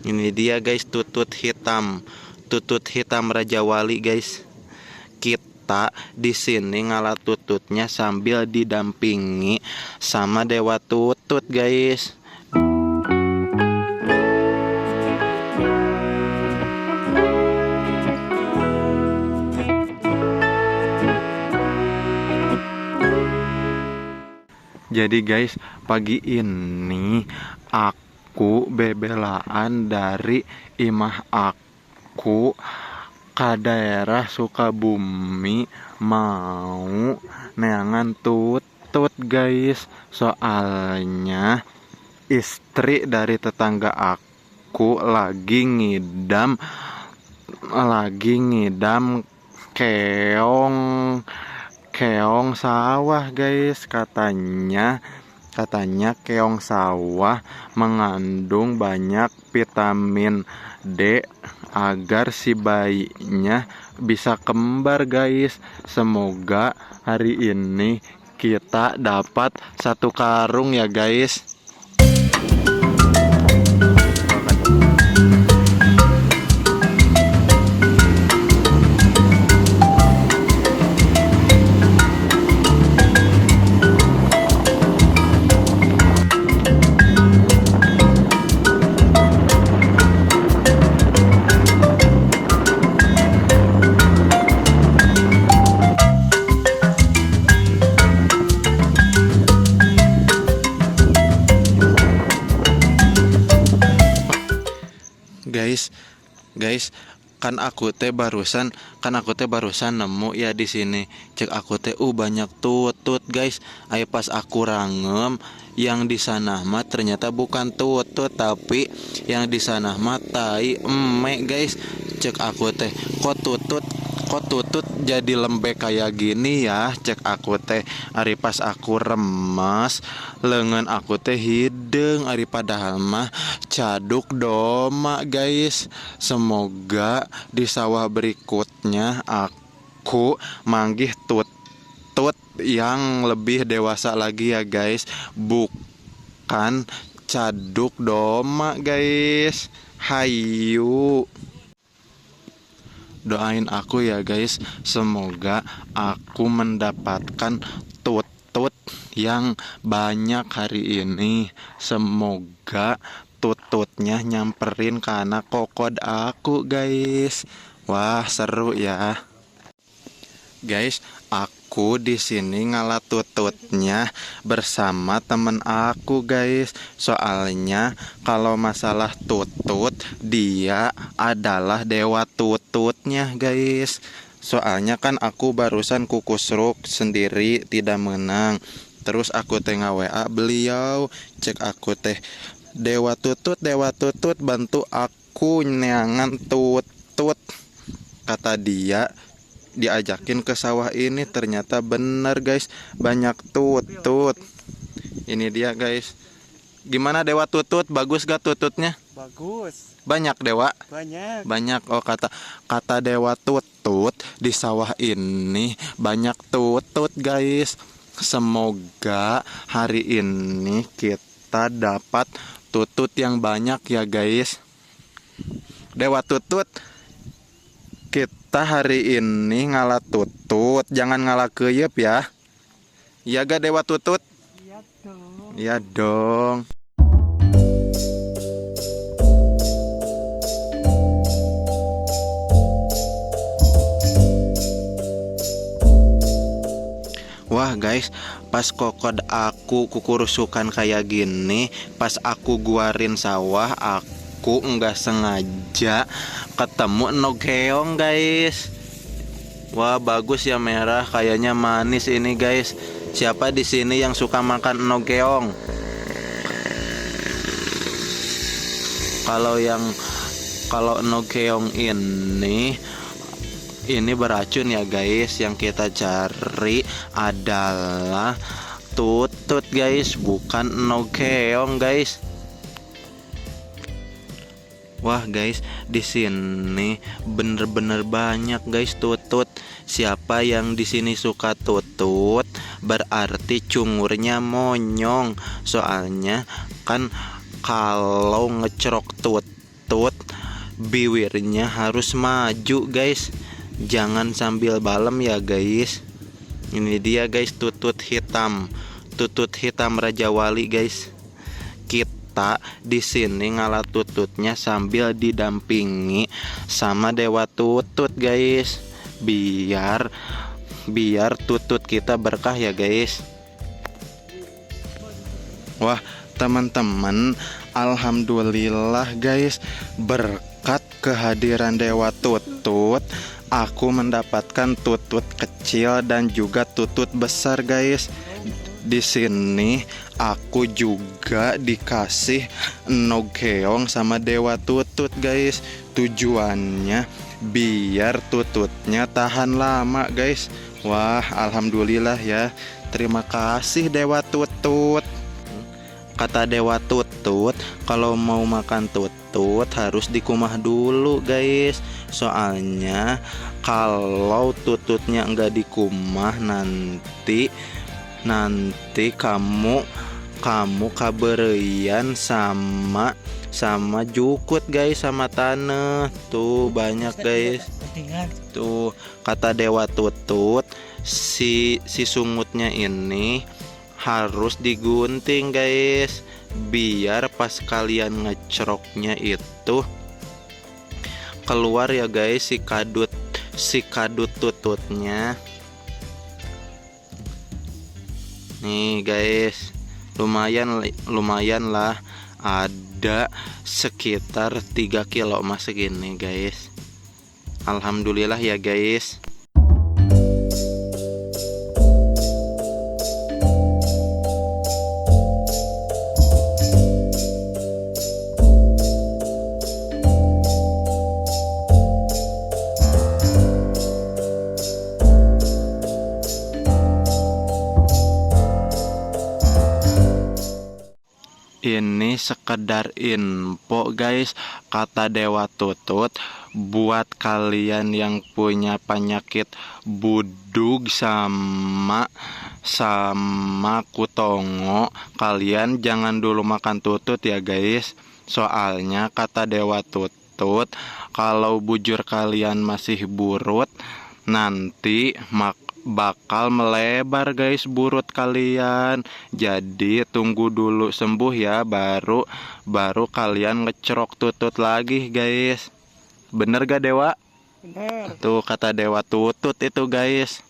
Ini dia guys, tutut hitam. Tutut hitam Raja Wali guys. Kita di sini ngalah tututnya sambil didampingi sama Dewa Tutut guys. Jadi guys, pagi ini aku bebelaan dari imah aku ke daerah Sukabumi mau neangan tutut guys. Soalnya istri dari tetangga aku lagi ngidam keong keong sawah guys. Katanya keong sawah mengandung banyak vitamin D agar si bayinya bisa kembar guys. Semoga hari ini kita dapat 1 karung ya guys. Guys, kan aku teh barusan nemu ya di sini. Cek aku teh banyak tutut guys. Ayo pas aku rangem, yang di sana mah ternyata bukan tutut, tapi yang di sana mah tai emek guys. Cek aku teh kok tutut jadi lembek kayak gini ya. Cek aku teh ari pas aku remas lengan aku teh hidung, ari padahal mah caduk doma guys. Semoga di sawah berikutnya aku manggih tutut yang lebih dewasa lagi ya guys, bukan caduk doma guys. Hayu, doain aku ya guys, semoga aku mendapatkan tutut yang banyak hari ini. Semoga tututnya nyamperin ke anak kokod aku guys. Wah, seru ya guys. Aku di sini ngalah tututnya bersama temen aku guys. Soalnya kalau masalah tutut, dia adalah dewa tututnya guys. Soalnya kan aku barusan kukusruk sendiri tidak menang. Terus aku teh WA beliau, cek aku teh, dewa tutut bantu aku neangan tutut. Kata dia diajakin ke sawah ini, ternyata bener guys, banyak tutut. Ini dia guys. Gimana Dewa Tutut, bagus gak tututnya? Bagus. Banyak Dewa? Banyak. Oh, kata Dewa Tutut, di sawah ini banyak tutut guys. Semoga hari ini kita dapat tutut yang banyak ya guys. Dewa Tutut, kita hari ini ngalah tutut, jangan ngalah keyep ya. Iya gak Dewa Tutut? Iya dong. Iya dong. Wah guys, pas kokod aku kukurusukan kayak gini, pas aku guarin sawah, aku nggak sengaja ketemu nogeong guys. Wah, bagus ya, merah, kayaknya manis ini guys. Siapa di sini yang suka makan nogeong? Kalau nogeong ini beracun ya guys. Yang kita cari adalah tutut guys, bukan nogeong guys. Wah guys, di sini bener-bener banyak guys tutut. Siapa yang di sini suka tutut, berarti cungurnya monyong. Soalnya kan kalau ngecerok tutut tutut bibirnya harus maju guys, jangan sambil balem ya guys. Ini dia guys, tutut hitam Raja Wali guys. Kita di sini ngalah tututnya sambil didampingi sama Dewa Tutut guys, biar tutut kita berkah ya guys. Wah teman-teman, alhamdulillah guys, berkat kehadiran Dewa Tutut, aku mendapatkan tutut kecil dan juga tutut besar guys. Di sini aku juga dikasih nogeong sama Dewa Tutut guys. Tujuannya biar tututnya tahan lama guys. Wah alhamdulillah ya, terima kasih Dewa Tutut. Kata Dewa Tutut, kalau mau makan tutut harus dikumah dulu guys. Soalnya kalau tututnya enggak dikumah, nanti kamu kaberian sama jukut guys, sama tanah. Tuh banyak guys. Tuh kata Dewa Tutut, si sungutnya ini harus digunting guys, biar pas kalian ngeceroknya itu keluar ya guys si kadut tututnya. Nih guys, lumayan lah, ada sekitar 3 kilo mas segini guys. Alhamdulillah ya guys. Ini sekedar info guys, kata Dewa Tutut, buat kalian yang punya penyakit budug sama kutongo, kalian jangan dulu makan tutut ya guys. Soalnya kata Dewa Tutut, kalau bujur kalian masih burut, nanti bakal melebar guys burut kalian. Jadi tunggu dulu sembuh ya, baru kalian ngecerok tutut lagi guys. Bener gak Dewa? Bener. Tuh kata Dewa Tutut itu guys.